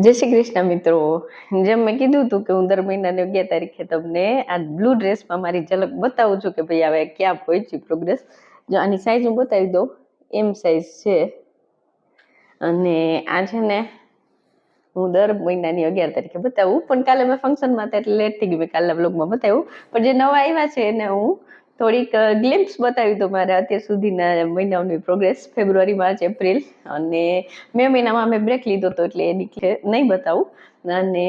જય શ્રી કૃષ્ણ મિત્રો. જેમ મેં કીધું હતું કે હું દર મહિનાની 11 તારીખે તમને આ બ્લુ ડ્રેસમાં મારી ઝલક બતાવું છું કે ભાઈ હવે ક્યાં પહોંચી પ્રોગ્રેસ. જો આની સાઈઝ હું બતાવી દઉં, એમ સાઈઝ છે. અને આ છે ને હું દર મહિનાની 11 તારીખે બતાવું, પણ કાલે મેં ફંક્શનમાં હતા એટલે લેટ થઈ ગયું, મેં કાલના બ્લોગમાં બતાવ્યું. પણ જે નવા આવ્યા છે એને હું થોડીક ગ્લિમ્પ્સ બતાવી દઉં મારા અત્યાર સુધીના મહિનાઓની પ્રોગ્રેસ, ફેબ્રુઆરી, માર્ચ, એપ્રિલ અને મે મહિનામાં મેં બ્રેક લીધો હતો એટલે એની નહીં બતાવું. અને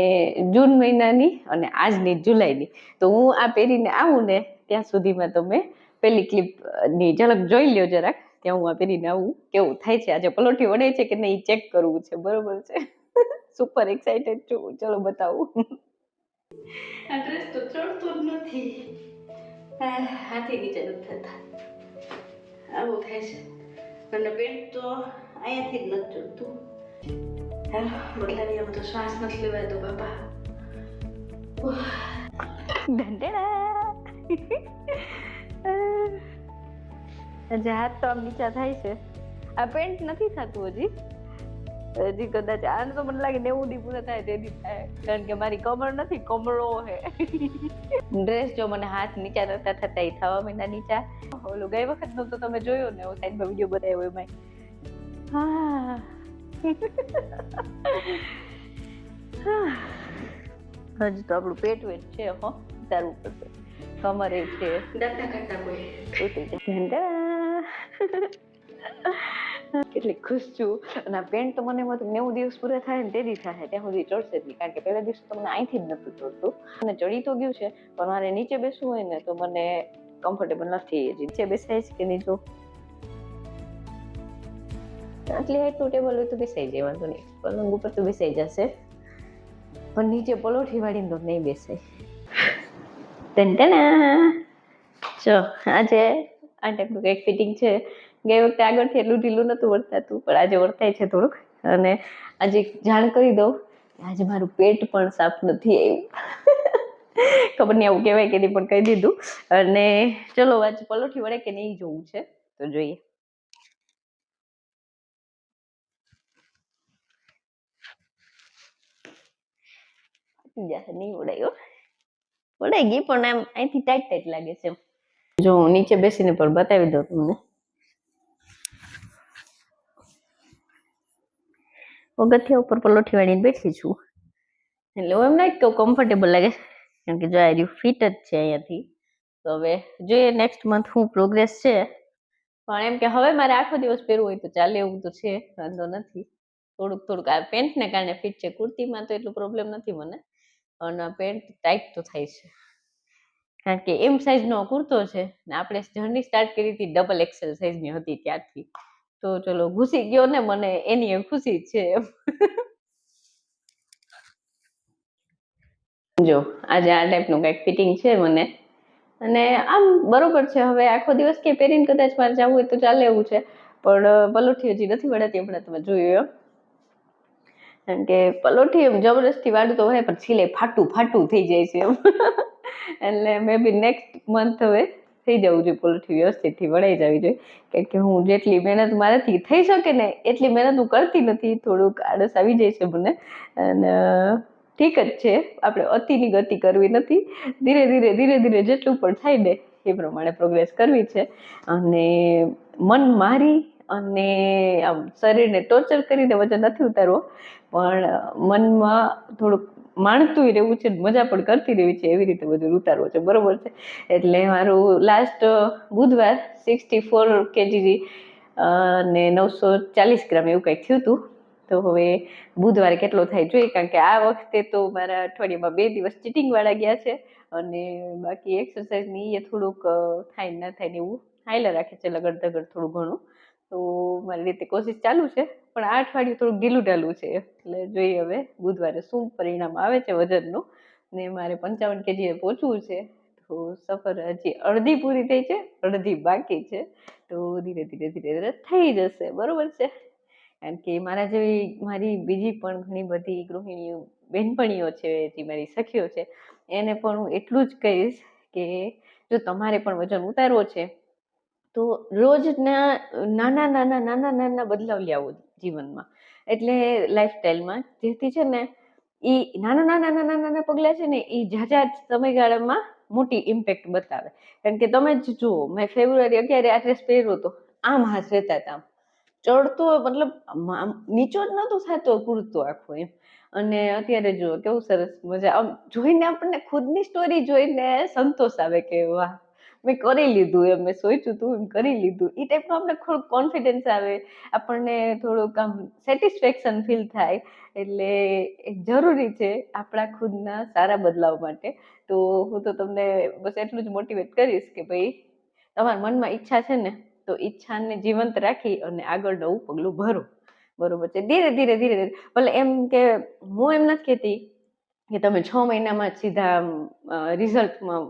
જૂન મહિનાની અને આજની જુલાઈની તો હું આ પહેરીને આવું ને ત્યાં સુધીમાં તમે પેલી ક્લિપની ઝલક જોઈ લ્યો જરાક. ત્યાં હું આ પહેરીને આવું કેવું થાય છે, આજે પલોઠી વળે છે કે નહીં ચેક કરવું છે. બરોબર છે. સુપર એક્સાઇટેડ છું, ચલો બતાવું. આ ડ્રેસ તો ચડતો જ નથી, હાથી નીચે નથી થતા, આવું થાય છે. અને પેન્ટ તો અહીંયાથી જ નથી ચડતું. બદલાવી બધો શ્વાસ નથી લેવાય તો બાપા. આજે હાથ તો આમ નીચા થાય છે. આ પેન્ટ નથી થતું હજી કદાચ આને તો મને લાગે 90 દી પૂરા થાય તેથી થાય, કારણ કે મારી કમર નથી, કમળો હે. ડ્રેસ જો મને હાથ નીચા નતા થતા, એ થવા મહિના નીચા. ઓલું ગઈ વખત નો તો તમે જોયો ને, હું સાઈડમાં વિડીયો બનાવ્યો એમાં. હા હજી તો આપણું પેટ વેટ છે, હો ઉતારવું પડશે. કમરે છે, દાંતા કાઢતા કોઈ કેટલી ખુશ છું. અને આ પેન્ટ તો મને 90 દિવસ પૂરા થાય ને તેથી થાય, ત્યાં સુધી ચડશે જ નહીં, કારણ કે પહેલા દિવસ તો મને અહીંથી જ નતું ચડતું. અને ચડી તો ગયું છે, પણ મારે નીચે બેસવું હોય ને તો મને કમ્ફર્ટેબલ નથી. નીચે બેસાય છે કે નહીં જો, આટલી હાઈટનું ટેબલ હોય તો બેસાઈ જાય, વાંધો નહીં. પલંગ ઉપર તો બેસાઈ જશે, પણ નીચે પલોઠી વાળીને તો નહીં બેસાય. જો આજે આ ટાઈપનું કંઈક ફિટિંગ છે. ગઈ વખતે આગળથી એટલું ઢીલું નતું વર્તાતું, પણ આજે વર્તાય છે થોડુંક. અને આજે જાણ કરી દઉં, આજે મારું પેટ પણ સાફ નથી આવ્યું. ખબર નહીં આવું કહેવાય કે નહીં, પણ કહી દીધું. અને ચલો આજે પલોઠી વળે કે નહીં જોવું છે, તો જોઈએ. નહીં ઉડાયો, ઉડાઈ ગઈ, પણ આમ અહીંથી ટાઈટ ટાઈટ લાગે છે. જો હું નીચે બેસીને પણ બતાવી દઉં તમને. પગથિયા ઉપર પલોઠી વાળીને બેઠી છું, એટલે એમ નહીં કહું કમ્ફર્ટેબલ લાગે, કારણ કે જો આ રહ્યું ફિટ જ છે અહીંયાથી. તો હવે જોઈએ નેક્સ્ટ મંથ શું પ્રોગ્રેસ છે. પણ એમ કે હવે મારે આખો દિવસ પહેરવું હોય તો ચાલે એવું તો છે, વાંધો નથી. થોડુંક આ પેન્ટને કારણે ફિટ છે, કુર્તીમાં તો એટલું પ્રોબ્લેમ નથી મને, અને પેન્ટ ટાઈટ તો થાય છે, કારણ કે એમ સાઈઝનો કુર્તો છે ને આપણે જર્ની સ્ટાર્ટ કરી હતી ડબલ એક્સેલ સાઈઝની હતી ત્યારથી. તો ચલો ઘૂસી ગયો ને, મને એની ખુશી છે. જો આજે આ ટાઈપનું કંઈક ફિટિંગ છે મને, અને આમ બરોબર છે. હવે આખો દિવસ કે પહેરીને કદાચ મારે જવું હોય તો ચાલે એવું છે, પણ પલોઠી હજી નથી વળાતી. હમણાં તમે જોયું એમ, કારણ કે પલોઠી એમ જબરદસ્તી વાળું તો હોય પણ છેલ્લે ફાટું થઈ જાય છે એમ. એટલે મે બી નેક્સ્ટ મંથ હવે થઈ જવું જોઈએ, પલોઠી વ્યવસ્થિતથી વળાઈ જવી જોઈએ. કારણ કે હું જેટલી મહેનત મારાથી થઈ શકે ને એટલી મહેનત હું કરતી નથી, થોડુંક આળસ આવી જાય છે મને. અને ઠીક જ છે, આપણે અતિની ગતિ કરવી નથી, ધીરે ધીરે જેટલું પણ થાય ને એ પ્રમાણે પ્રોગ્રેસ કરવી છે. અને મન મારી અને આમ શરીરને ટોર્ચર કરીને વજન નથી ઉતારવો, પણ મનમાં થોડુંક માણતું રહેવું છે, મજા પણ કરતી રહેવી છે, એવી રીતે વજન ઉતારવો છે. બરોબર છે. એટલે મારું લાસ્ટ બુધવાર 64 kg અને 940 ગ્રામ એવું કંઈક થયું હતું. તો હવે બુધવારે કેટલો થાય જોઈએ, કારણ કે આ વખતે તો મારા અઠવાડિયામાં 2 દિવસ ચીટિંગ વાળા ગયા છે, અને બાકી એક્સરસાઇઝની એ થોડુંક થાય ના થાય ને એવું હાઈલા રાખે છે, લગડ ધગડ થોડું ઘણું. તો મારી રીતે કોશિશ ચાલુ છે, પણ આ અઠવાડિયું થોડુંક ઢીલું ઢાલું છે. એટલે જોઈએ હવે બુધવારે શું પરિણામ આવે છે વજનનું. ને મારે 55 kg પહોંચવું છે. તો સફર હજી અડધી પૂરી થઈ છે, અડધી બાકી છે. તો ધીરે થઈ જશે. બરોબર છે. કારણ કે મારા જેવી મારી બીજી પણ ઘણી બધી ગૃહિણીઓ બહેનપણીઓ છે, જે મારી સખીઓ છે, એને પણ હું એટલું જ કહીશ કે જો તમારે પણ વજન ઉતારવો છે તો રોજના નાના બદલાવ લાવો જીવનમાં. એટલે લાઈફસ્ટાઈલમાં, જેથી છે ને એ નાના નાના નાના નાના પગલાં છે ને એ ઝાઝા સમયગાળામાં મોટી ઇમ્પેક્ટ બતાવે. કારણ કે તમે જ જુઓ, મેં ફેબ્રુઆરી 11 આ ડ્રેસ પહેર્યો હતો, આમ હાથ રહેતા હતા, ચડતો મતલબ નીચો જ નહોતો થતો કુર્તો આખો એમ. અને અત્યારે જુઓ કેવું સરસ મજા, આમ જોઈને આપણને ખુદની સ્ટોરી જોઈને સંતોષ આવે કે વાહ મેં કરી લીધું, એમ મેં સોચ્યું તું એમ કરી લીધું, એ ટાઈપનો આપણે થોડુંક કોન્ફિડન્સ આવે, આપણને થોડુંક આમ સેટિસ્ફેક્શન ફીલ થાય. એટલે એ જરૂરી છે આપણા ખુદના સારા બદલાવ માટે. તો હું તો તમને બસ એટલું જ મોટિવેટ કરીશ કે ભાઈ તમારા મનમાં ઈચ્છા છે ને તો ઈચ્છાને જીવંત રાખી અને આગળ નવું પગલું ભરો. બરોબર છે, ધીરે ધીરે ધીરે ધીરે. ભલે એમ કે હું એમ નથી કહેતી કે તમે 6 મહિનામાં જ સીધા રિઝલ્ટમાં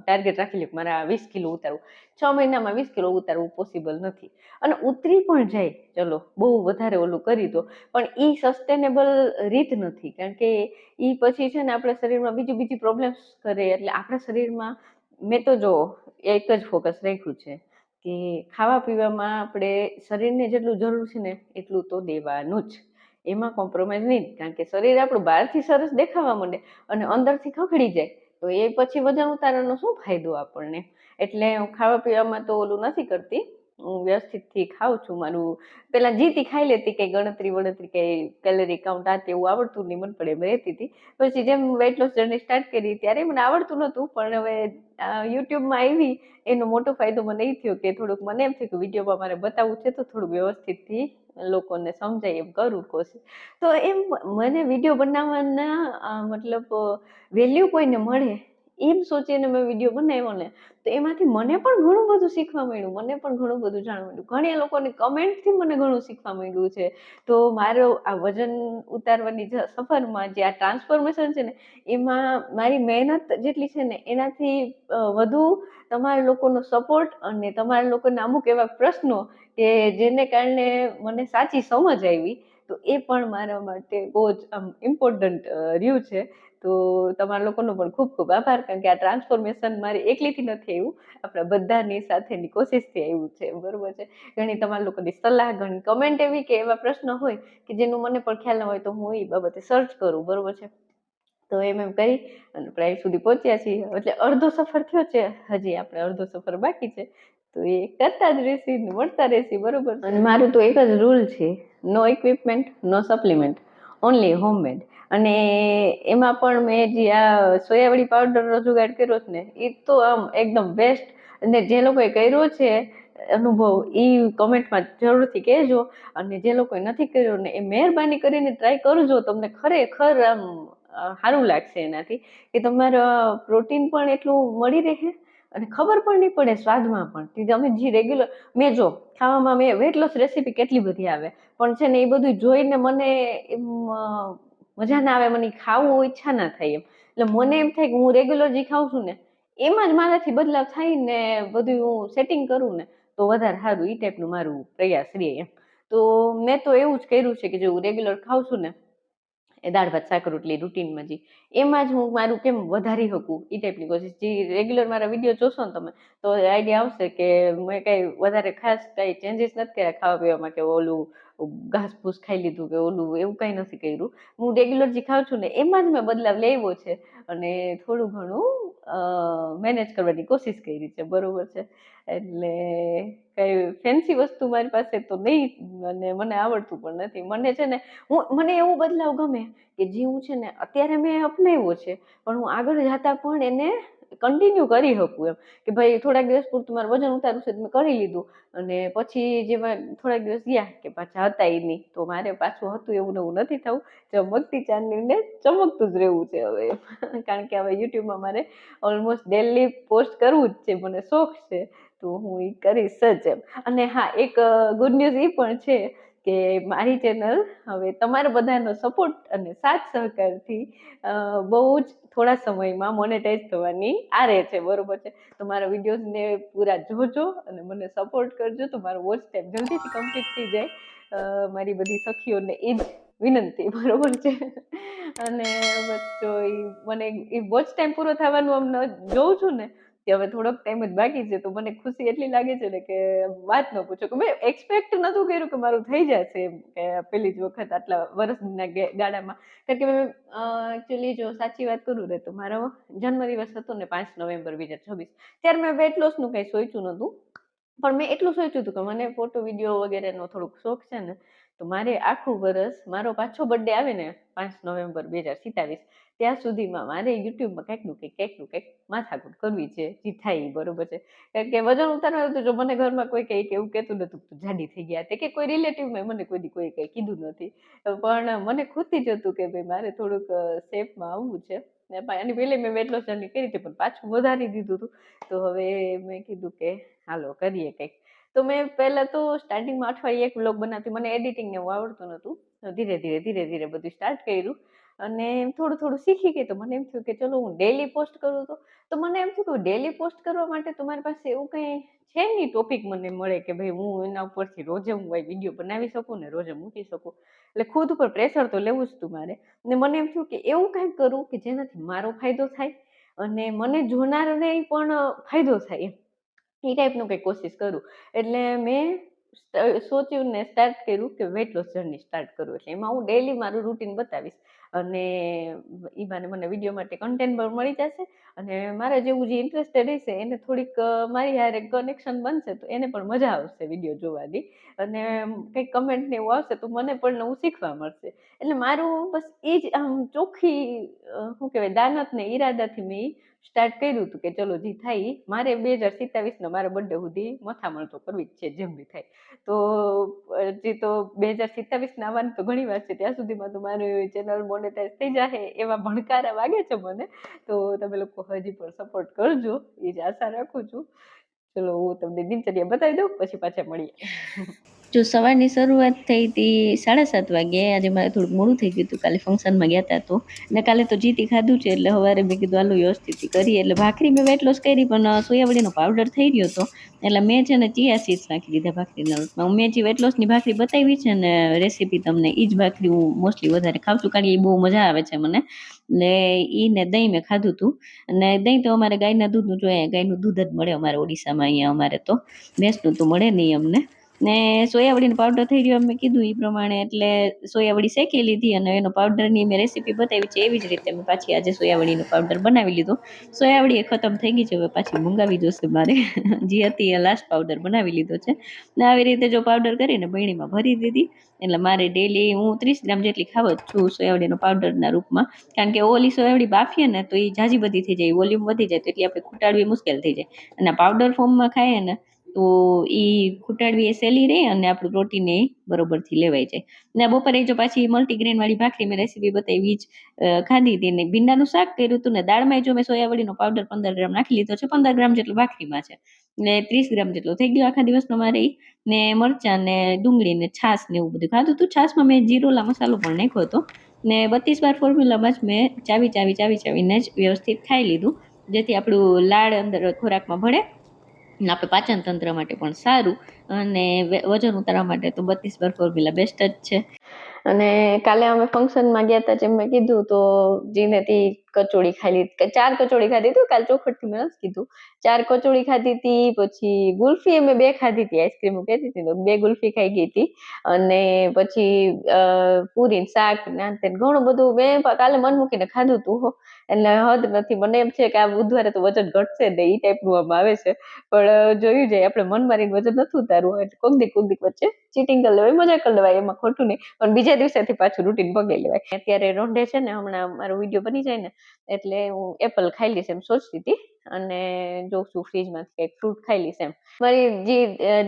ટાર્ગેટ રાખી લો મારે 20 કિલો ઉતારવું. 6 મહિનામાં 20 કિલો ઉતારવું પોસિબલ નથી, અને ઉતરી પણ જાય ચલો બહુ વધારે ઓલું કરી દો, પણ એ સસ્ટેનેબલ રીત નથી. કારણ કે એ પછી છે ને આપણા શરીરમાં બીજી પ્રોબ્લેમ્સ કરે. એટલે આપણા શરીરમાં મેં તો જો એક જ ફોકસ રાખ્યું છે કે ખાવા પીવામાં આપણે શરીરને જેટલું જરૂર છે ને એટલું તો દેવાનું જ, એમાં કોમ્પ્રોમાઇઝ નહીં. કારણ કે શરીર આપણું બહારથી સરસ દેખાવા માંડે અને અંદરથી ખખડી જાય તો એ પછી વજન ઉતારવાનો શું ફાયદો આપણને. એટલે હું ખાવા પીવામાં તો ઓલું નથી કરતી, હું વ્યવસ્થિતથી ખાઉં છું. મારું પેલા જીતી ખાઈ લેતી, કઈ ગણતરી કઈ કેલરી કાઉન્ટ આ તેવું આવડતું નહીં, મને પડે એમ રહેતી હતી. પછી જેમ વેઇટ લોસ જર્ની સ્ટાર્ટ કરી ત્યારે મને આવડતું નહોતું, પણ હવે યુટ્યુબમાં આવી એનો મોટો ફાયદો મને એ થયો કે થોડુંક મને એમ થયું કે વિડીયોમાં મારે બતાવવું છે તો થોડુંક વ્યવસ્થિતથી લોકોને સમજાય એમ કરું કોશિશ. તો એમ મને વિડીયો બનાવવાના મતલબ વેલ્યુ કોઈને મળે એમ સોચીને મેં વિડીયો બનાવ્યો ને, તો એમાંથી મને પણ ઘણું બધું શીખવા મળ્યું, મને પણ ઘણું બધું જાણવા મળ્યું. ઘણી લોકોની કમેન્ટથી મને ઘણું શીખવા મળ્યું છે. તો મારો આ વજન ઉતારવાની સફરમાં જે આ ટ્રાન્સફોર્મેશન છે ને એમાં મારી મહેનત જેટલી છે ને એનાથી વધુ તમારા લોકોનો સપોર્ટ અને તમારા લોકોના અમુક એવા પ્રશ્નો કે જેને કારણે મને સાચી સમજ આવી, તો એ પણ મારા માટે બહુ જ આમ ઇમ્પોર્ટન્ટ રહ્યું છે. તો તમારા લોકોનો પણ ખૂબ ખૂબ આભાર. કારણ કે આ ટ્રાન્સફોર્મેશન મારી એકલીથી નથી આવ્યું, આપણા બધાની સાથેની કોશિશથી આવ્યું છે. બરોબર છે. ઘણી તમારા લોકોની સલાહ, ઘણી કમેન્ટ એવી કે એવા પ્રશ્નો હોય કે જેનું મને પણ ખ્યાલ ન હોય તો હું એ બાબતે સર્ચ કરું. બરોબર છે. તો એમ કરી અને પ્રાઇસ સુધી પહોંચ્યા છીએ. એટલે અડધો સફર થયો છે, હજી આપણે અડધો સફર બાકી છે. તો એ કરતા જ રહેશી, મળતા રહેશી. બરોબર. અને મારું તો એક જ રૂલ છે, નો ઇક્વિપમેન્ટ, નો સપ્લિમેન્ટ, ઓનલી હોમમેડ. અને એમાં પણ મેં જે આ સોયાવડી પાવડરનો જુગાડ કર્યો છે ને એ તો આમ એકદમ બેસ્ટ. અને જે લોકોએ કર્યો છે અનુભવ એ કોમેન્ટમાં જરૂરથી કહેજો. અને જે લોકોએ નથી કર્યો ને એ મહેરબાની કરીને ટ્રાય કરજો, તમને ખરેખર આમ સારું લાગશે એનાથી, કે તમારા પ્રોટીન પણ એટલું મળી રહે અને ખબર પણ નહીં પડે સ્વાદમાં પણ. તમે જે રેગ્યુલર મેં જો ખાવામાં મેં વેટ લોસ રેસીપી કેટલી બધી આવે, પણ છે ને એ બધું જોઈને મને એમ મજા ના આવે, મને ખાવું ઈચ્છા ના થાય એમ. એટલે મને એમ થાય કે હું રેગ્યુલર જે ખાઉં છું ને એમાં જ મારાથી બદલાવ થાય ને બધું હું સેટિંગ કરું ને તો વધારે સારું. એ ટાઈપનું મારું પ્રયાસ રહે એમ. તો મેં તો એવું જ કર્યું છે કે જો હું રેગ્યુલર ખાઉં છું ને એ દાળ ભાત શાક રોટલી રૂટીનમાં જે એમાં જ હું મારું કેમ વધારી શકું એ ટાઈપની કોશિશ. જે રેગ્યુલર મારા વિડીયો જોશો ને તમે તો આઈડિયા આવશે કે મેં કંઈ વધારે ખાસ કંઈ ચેન્જીસ નથી કર્યા ખાવા પીવામાં, કે ઓલું ઘાસ ફૂસ ખાઈ લીધું કે ઓલું એવું કંઈ નથી કર્યું. હું રેગ્યુલર જે ખાઉં છું ને એમાં જ મેં બદલાવ લેવો છે અને થોડું ઘણું મેનેજ કરવાની કોશિશ કરી છે. બરોબર છે. એટલે કઈ ફેન્સી વસ્તુ મારી પાસે તો નહીં અને મને આવડતું પણ નથી. મને છે ને મને એવું બદલાવ ગમે કે જે હું છે ને અત્યારે મેં અપનાવ્યો છે પણ હું આગળ જતા પણ એને કન્ટિન્યુ કરી શકું એમ. કે ભાઈ થોડાક દિવસ પૂરતું મારું વજન ઉતારવું છે મેં કરી લીધું અને પછી જેમાં થોડાક દિવસ ગયા કે પાછા હતા એ નહીં, તો મારે પાછું હતું એવું નવું નથી થવું. ચમકતી ચાંદીને ચમકતું જ રહેવું છે હવે. કારણ કે હવે યુટ્યુબમાં મારે ઓલમોસ્ટ ડેલી પોસ્ટ કરવું જ છે, મને શોખ છે, તો હું એ કરીશ જ એમ. અને હા, એક ગુડ ન્યૂઝ એ પણ છે કે મારી ચેનલ હવે તમારા બધાનો સપોર્ટ અને સાથ સહકારથી બહુ જ થોડા સમયમાં મોનેટાઈઝ થવાની આરે છે. બરોબર છે. તો મારા વિડીયોઝને પૂરા જોજો અને મને સપોર્ટ કરજો તો મારો વોચ ટાઈમ જલ્દીથી કમ્પ્લીટ થઈ જાય. મારી બધી સખીઓને એ જ વિનંતી. બરોબર છે. અને બસ જો મને એ વોચ ટાઈમ પૂરો થવાનું આમ જોઉં છું ને કે હવે થોડોક ટાઈમ જ બાકી છે. તો મને ખુશી એટલી લાગે છે ને કે વાત ન પૂછો, કે મેં એક્સપેક્ટ નહોતું કર્યું કે મારું થઈ જશે એમ, કે પહેલી જ વખત આટલા વર્ષના ગાળામાં. કારણ કે મેં એકચ્યુઅલી જો સાચી વાત કરું ને તો મારો જન્મદિવસ હતો ને 5 નવેમ્બર 2026, ત્યારે મેં વેટ લોસનું કંઈ સોચ્યું નહોતું. પણ મેં એટલું સોચ્યું હતું કે મને ફોટો વિડીયો વગેરેનો થોડોક શોખ છે ને, તો મારે આખું વર્ષ મારો પાછો બર્થડે આવે ને 5 નવેમ્બર 2027, ત્યાં સુધીમાં મારે યુટ્યુબમાં કંઈક માથાકૂટ કરવી છે, જે થાય એ બરોબર છે. કારણ કે વજન ઉતારવા હતું, જો મને ઘરમાં કોઈ કંઈ એવું કહેતું નતું તું જાડી થઈ ગયા તે, કે કોઈ રિલેટિવમાં મને કોઈ કંઈ કીધું નથી. પણ મને ખુદથી જ હતું કે ભાઈ મારે થોડુંક શેપમાં આવવું છે. એની પહેલે મેં વેટ લોસ જર્ની કરી હતી, પણ પાછું વધારી દીધું હતું. તો હવે મેં કીધું કે હાલો કરીએ કંઈક. તો મેં પહેલા તો સ્ટાર્ટિંગમાં અઠવાડિયે એક વ્લોગ બનાવતી, મને એડિટિંગ ને એવું આવડતું નહોતું. ધીરે ધીરે બધું સ્ટાર્ટ કર્યું અને થોડું શીખી ગઈ. તો મને એમ થયું કે ચલો હું ડેલી પોસ્ટ કરું. તો મને એમ થયું કે ડેલી પોસ્ટ કરવા માટે તમારી પાસે એવું કંઈ છે નહીં ટોપિક મને મળે કે ભાઈ હું એના ઉપરથી રોજે હું વિડીયો બનાવી શકું ને રોજે મૂકી શકું. એટલે ખુદ ઉપર પ્રેશર તો લેવું જ હતું મારે. ને મને એમ થયું કે એવું કંઈક કરું કે જેનાથી મારો ફાયદો થાય અને મને જોનારને પણ ફાયદો થાય એમ, એ ટાઈપનું કંઈક કોશિશ કરું. એટલે મેં સોચ્યું ને સ્ટાર્ટ કર્યું કે વેટ લોસ જર્ની સ્ટાર્ટ કરું. એટલે એમાં હું ડેલી મારું રૂટીન બતાવીશ અને એ મને વિડીયો માટે કન્ટેન્ટ પણ મળી જશે. અને મારા જેવું જે ઇન્ટરેસ્ટેડ હશે એને થોડીક મારી હારે કનેક્શન બનશે, તો એને પણ મજા આવશે વિડીયો જોવાની. અને કંઈક કમેન્ટ ને એવું આવશે તો મને પણ નવું શીખવા મળશે. એટલે મારું બસ એ જ આમ ચોખ્ખી શું કહેવાય દાનત ને ઈરાદાથી મેં સ્ટાર્ટ કર્યું હતું કે ચલો જે થાય મારે 2027 મારા બર્થડે સુધી મથામણ તો કરવી જ છે જેમ બી થાય. તો હજી તો 2027 આવવાની તો ઘણી વાર છે, ત્યાં સુધીમાં તો મારી ચેનલ મોનેટાઈઝ થઈ જાય એવા ભણકારા વાગે છે મને. તો તમે લોકો હજી પણ સપોર્ટ કરજો, એ જ આશા રાખું છું. ચલો હું તમને દિનચર્યા બતાવી દઉં, પછી પાછા મળીએ. જો સવારની શરૂઆત થઈ હતી 7:30 વાગે. આજે મારે થોડુંક મોડું થઈ ગયું હતું, કાલે ફંક્શનમાં ગયા હતા તો. અને કાલે તો જીતી ખાધું છે એટલે સવારે મેં કીધું હાલો વ્યવસ્થિત કરીએ. એટલે ભાખરી મેં વેટ લોસ કરી, પણ સોયાબડીનો પાવડર થઈ રહ્યો હતો એટલે મેં છે ને ચિયા સીડ્સ નાખી દીધા ભાખરીના લોટમાં. મેં જે વેટ લોસની ભાખરી બતાવી છે ને રેસીપી તમને, એ જ ભાખરી હું મોસ્ટલી વધારે ખાઉં છું, કારણ કે એ બહુ મજા આવે છે મને. ને ઈને દહીં મેં ખાધું હતું. અને દહીં તો અમારે ગાયના દૂધનું જોઈએ, ગાયનું દૂધ જ મળે અમારે ઓડિશામાં. અહીંયા અમારે તો ભેંસનું તો મળે નહીં અમને. ને સોયાબડીનો પાવડર થઈ રહ્યો મેં કીધું એ પ્રમાણે, એટલે સોયાબડી શેકી લીધી અને એનો પાવડરની મેં રેસીપી બતાવી છે એવી જ રીતે મેં પાછી આજે સોયાબડીનો પાવડર બનાવી લીધો. સોયાબડી એ ખતમ થઈ ગઈ છે, હવે પાછી મંગાવી જોશે મારે. જે હતી એ લાસ્ટ પાવડર બનાવી લીધો છે. ને આવી રીતે જો પાવડર કરીને બરણીમાં ભરી દીધી. એટલે મારે ડેલી હું 30 ગ્રામ જેટલી ખાવ જ છું સોયાબડીનો પાવડરના રૂપમાં. કારણ કે ઓલી સોયાબડી બાફીએ ને તો એ જાજી બધી થઈ જાય, વોલ્યુમ વધી જાય, તો એટલે આપણે ખૂટાડવી મુશ્કેલ થઈ જાય. અને પાવડર ફોર્મમાં ખાઈએ ને તો એ ખૂટાડવી એ સહેલી રહે અને આપણું પ્રોટીન એ બરોબરથી લેવાઈ જાય. ને બપોરે જો પાછી મલ્ટીગ્રેન વાળી ભાખરી મેં રેસીપી બતાવી જ ખાધી હતી. ને ભીંડાનું શાક કર્યું હતું. ને દાળમાં જો મેં સોયાબડીનો પાવડર 15 ગ્રામ નાખી લીધો છે, 15 ગ્રામ જેટલો ભાખરીમાં છે. ને 30 ગ્રામ જેટલો થઈ ગયો આખા દિવસનો મારે. ને મરચાં ને ડુંગળી ને છાશ ને એવું બધું ખાધું હતું. છાશમાં મેં જીરોલા મસાલો પણ નાખ્યો હતો. ને 32 વાર ફોર્મ્યુલામાં જ મેં ચાવીને જ વ્યવસ્થિત ખાઈ લીધું, જેથી આપણું લાળ અંદર ખોરાકમાં ભળે ને આપણે પાચન તંત્ર માટે પણ સારું. અને વજન ઉતારવા માટે તો 32 વાર ફોર્મ્યુલા બેસ્ટ જ છે. અને કાલે અમે ફંક્શનમાં ગયા હતા, જેમ મેં કીધું તો જીને તી કચોડી ખાઈ લીધી, 4 કચોડી ખાધી હતી. કાલે ચોખટથી મેં નથી કીધું, 4 કચોડી ખાધી હતી. પછી ગુલ્ફી અમે 2 ખાધી હતી, આઈસ્ક્રીમ કહેતી હતી તો 2 ગુલ્ફી ખાઈ ગઈ હતી. અને પછી પૂરી શાક નાન ઘણું બધું મેં કાલે મન મૂકીને ખાધું હતું. એટલે હદ નથી. મને એમ છે કે આ બુધવારે તો વજન ઘટશે ને એ ટાઈપનું આમ આવે છે. પણ જોયું જાય, આપણે મન મારીને વજન નથી ઉતારવું, એટલે કોક દીક વચ્ચે ચીટિંગ કરી લેવાય, મજા કરી લેવાય, એમાં ખોટું નહીં. પણ બીજા દિવસેથી પાછું રૂટીન પકડી લેવાય. અત્યારે રોંઢે છે ને, હમણાં મારો વિડીયો બની જાય ને એટલે હું એપલ ખાઈ લઈશ એમ સોચતી હતી. અને જોઉં છું ફ્રીજમાંથી કંઈક ફ્રૂટ ખાઈ લઈશ એમ. મારી જે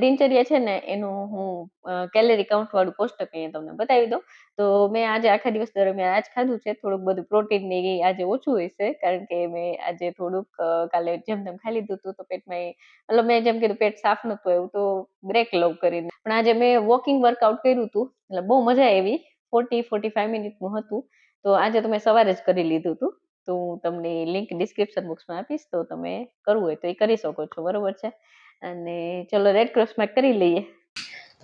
દિનચર્યા છે ને એનું હું કેલેરી કાઉન્ટ વાળું કોષ્ટક અહીંયા તમને બતાવી દઉં. તો મેં આજે આખા દિવસ દરમિયાન આજ ખાધું છે. થોડુંક બધું પ્રોટીન ને એ આજે ઓછું હશે, કારણ કે મેં આજે થોડુંક કાલે જેમ તેમ ખાઈ લીધું હતું તો પેટમાં મતલબ મેં જેમ કીધું પેટ સાફ નતું એવું, તો બ્રેક લઉં કરીને. પણ આજે મેં વોકિંગ વર્કઆઉટ કર્યું હતું, એટલે બહુ મજા આવી. 40-45 મિનિટનું હતું. તો આજે તો મેં સવારે જ કરી લીધું હતું. તો હું તમને લિંક ડિસ્ક્રિપ્શન બોક્સમાં આપીશ, તો તમે કરવું હોય તો એ કરી શકો છો, બરોબર છે. અને ચલો રેડ ક્રોસમાં કરી લઈએ.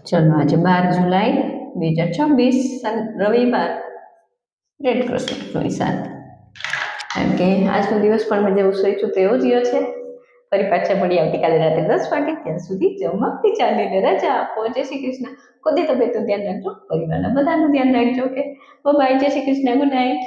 ચલો આજે 12 જુલાઈ 2026 રવિવાર, રેડ ક્રોસમાં સાથે. કારણ કે આજનો દિવસ પણ મેં જેવું સોચ્યું તો એવો જ ગયો છે. ફરી પાછા મળી આવતીકાલે રાત્રે 10 વાગે. ત્યાં સુધી જમવાથી ચાલીને રજા આપો. જય શ્રી કૃષ્ણ. ખુદની તબિયતનું ધ્યાન રાખજો, પરિવારના બધાનું ધ્યાન રાખજો. Okay, bye. જય શ્રી કૃષ્ણ. Good night.